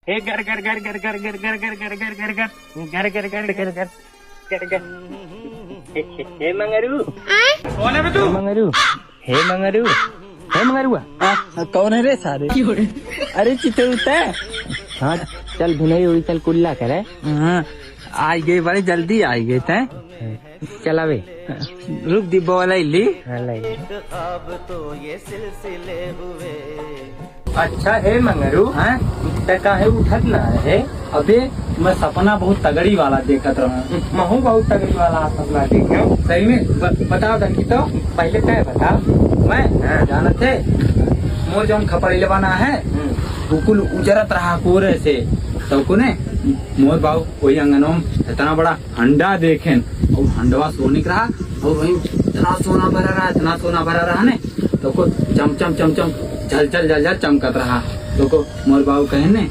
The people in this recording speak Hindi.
हे घर घर घर घर घर घर घर घर घर घर घर घर घर घर घर घर घर घर घर हे मंगरू कौन है बे तू? मंगरू हे मंगरू हे मंगरुआ कौन है रे सारे? अरे चितौता है। हाँ चल भिनई उड़ी चल कुल्ला करे। हाँ आई गए बड़े जल्दी आई गए थे। चला बे रुक डिब्बा वाला इल्ली। अब तो ये सिलसिले हुए। अच्छा है मंगरू हाँ काहे उठत ना है? अबे मैं सपना बहुत तगड़ी वाला देखत रहा। महू बहुत तगड़ी वाला सपना देखो। सही में बताओ धनकी तो पहले क्या बता मैं जानत थे मोर जौन खपड़ी बना है बिल्कुल उजरत रहा कोरे से तो को ने मोर बाबू वही अंगनों में इतना बड़ा हंडा देखें और हंडवा सोने का रहा और वही इतना सोना भरा रहा ने तो को चम चम झल चमकत रहा तो को मोर बाबू कहे ने